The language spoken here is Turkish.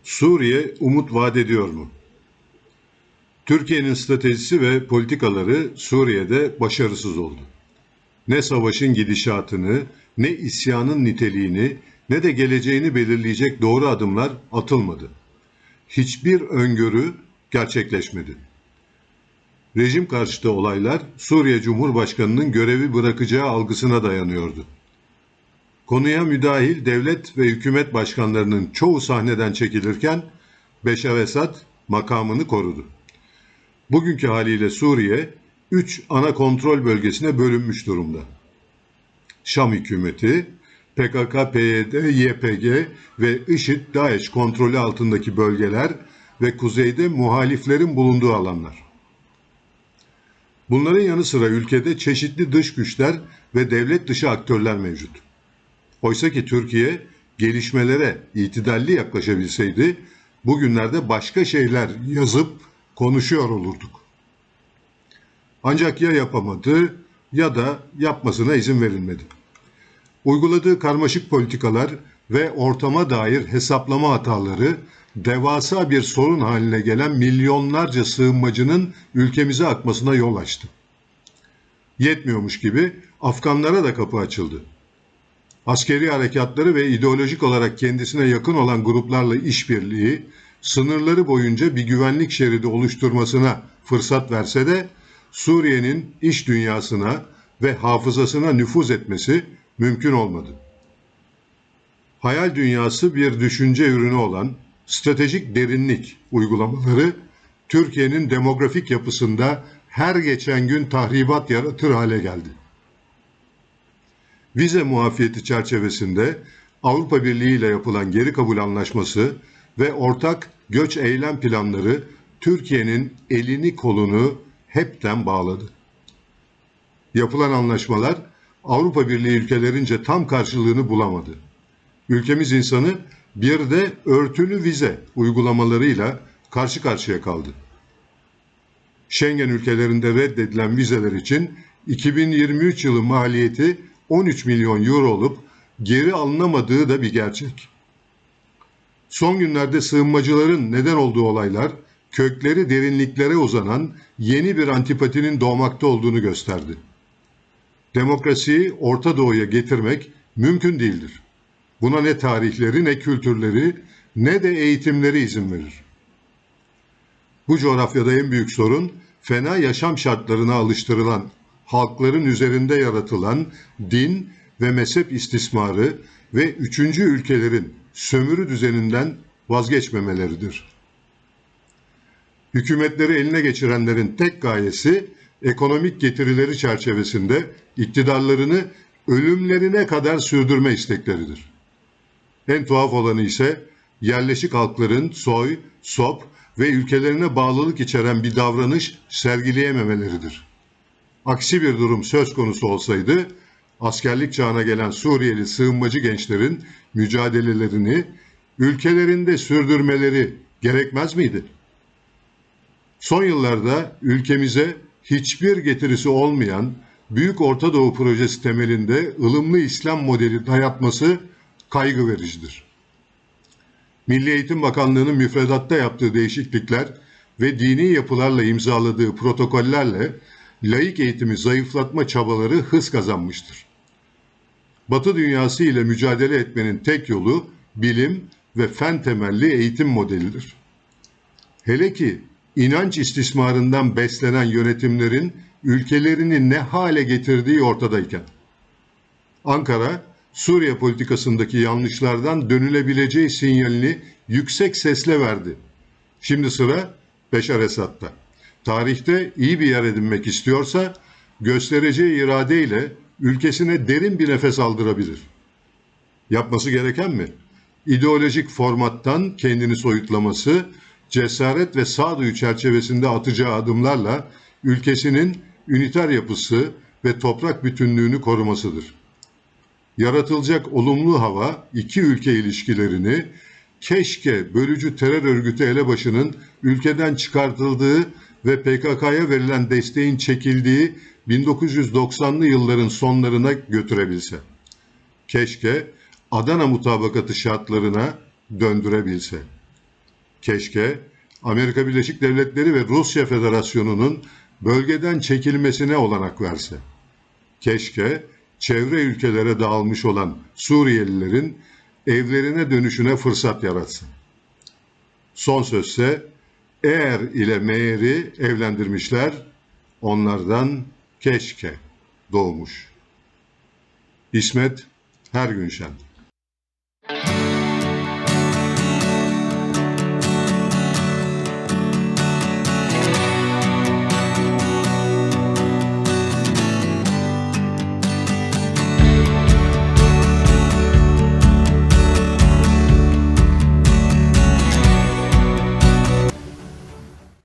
Suriye umut vaat ediyor mu? Türkiye'nin stratejisi ve politikaları Suriye'de başarısız oldu. Ne savaşın gidişatını, ne isyanın niteliğini, ne de geleceğini belirleyecek doğru adımlar atılmadı. Hiçbir öngörü gerçekleşmedi. Rejim karşıtı olaylar Suriye Cumhurbaşkanı'nın görevi bırakacağı algısına dayanıyordu. Konuya müdahil devlet ve hükümet başkanlarının çoğu sahneden çekilirken Beşar Esad makamını korudu. Bugünkü haliyle Suriye 3 ana kontrol bölgesine bölünmüş durumda. Şam hükümeti, PKK, PYD, YPG ve IŞİD-DAEŞ kontrolü altındaki bölgeler ve kuzeyde muhaliflerin bulunduğu alanlar. Bunların yanı sıra ülkede çeşitli dış güçler ve devlet dışı aktörler mevcut. Oysa ki Türkiye gelişmelere itidalli yaklaşabilseydi bugünlerde başka şeyler yazıp konuşuyor olurduk. Ancak ya yapamadı ya da yapmasına izin verilmedi. Uyguladığı karmaşık politikalar ve ortama dair hesaplama hataları devasa bir sorun haline gelen milyonlarca sığınmacının ülkemize akmasına yol açtı. Yetmiyormuş gibi Afganlara da kapı açıldı. Askeri harekatları ve ideolojik olarak kendisine yakın olan gruplarla işbirliği, sınırları boyunca bir güvenlik şeridi oluşturmasına fırsat verse de Suriye'nin iş dünyasına ve hafızasına nüfuz etmesi mümkün olmadı. Hayal dünyası bir düşünce ürünü olan stratejik derinlik uygulamaları Türkiye'nin demografik yapısında her geçen gün tahribat yaratır hale geldi. Vize muafiyeti çerçevesinde Avrupa Birliği ile yapılan geri kabul anlaşması ve ortak göç eylem planları Türkiye'nin elini kolunu hepten bağladı. Yapılan anlaşmalar Avrupa Birliği ülkelerince tam karşılığını bulamadı. Ülkemiz insanı bir de örtülü vize uygulamalarıyla karşı karşıya kaldı. Schengen ülkelerinde reddedilen vizeler için 2023 yılı maliyeti 13 milyon euro olup geri alınamadığı da bir gerçek. Son günlerde sığınmacıların neden olduğu olaylar kökleri derinliklere uzanan yeni bir antipatinin doğmakta olduğunu gösterdi. Demokrasiyi Orta Doğu'ya getirmek mümkün değildir. Buna ne tarihleri, ne kültürleri, ne de eğitimleri izin verir. Bu coğrafyada en büyük sorun fena yaşam şartlarına alıştırılan halkların üzerinde yaratılan din ve mezhep istismarı ve üçüncü ülkelerin sömürü düzeninden vazgeçmemeleridir. Hükümetleri eline geçirenlerin tek gayesi ekonomik getirileri çerçevesinde iktidarlarını ölümlerine kadar sürdürme istekleridir. En tuhaf olanı ise yerleşik halkların soy, sop ve ülkelerine bağlılık içeren bir davranış sergileyememeleridir. Aksi bir durum söz konusu olsaydı, askerlik çağına gelen Suriyeli sığınmacı gençlerin mücadelelerini ülkelerinde sürdürmeleri gerekmez miydi? Son yıllarda ülkemize hiçbir getirisi olmayan Büyük Orta Doğu Projesi temelinde ılımlı İslam modeli dayatması kaygı vericidir. Milli Eğitim Bakanlığı'nın müfredatta yaptığı değişiklikler ve dini yapılarla imzaladığı protokollerle laik eğitimi zayıflatma çabaları hız kazanmıştır. Batı dünyası ile mücadele etmenin tek yolu bilim ve fen temelli eğitim modelidir. Hele ki inanç istismarından beslenen yönetimlerin ülkelerini ne hale getirdiği ortadayken, Ankara, Suriye politikasındaki yanlışlardan dönülebileceği sinyalini yüksek sesle verdi. Şimdi sıra Beşar Esad'da. Tarihte iyi bir yer edinmek istiyorsa göstereceği iradeyle ülkesine derin bir nefes aldırabilir. Yapması gereken mi? İdeolojik formattan kendini soyutlaması, cesaret ve sağduyu çerçevesinde atacağı adımlarla ülkesinin üniter yapısı ve toprak bütünlüğünü korumasıdır. Yaratılacak olumlu hava iki ülke ilişkilerini keşke bölücü terör örgütü elebaşının ülkeden çıkartıldığı ve PKK'ya verilen desteğin çekildiği 1990'lı yılların sonlarına götürebilse. Keşke Adana mutabakatı şartlarına döndürebilse. Keşke Amerika Birleşik Devletleri ve Rusya Federasyonu'nun bölgeden çekilmesine olanak verse. Keşke çevre ülkelere dağılmış olan Suriyelilerin evlerine dönüşüne fırsat yaratsa. Son sözse eğer ile meğeri evlendirmişler, onlardan keşke doğmuş. İsmet Hergünşen.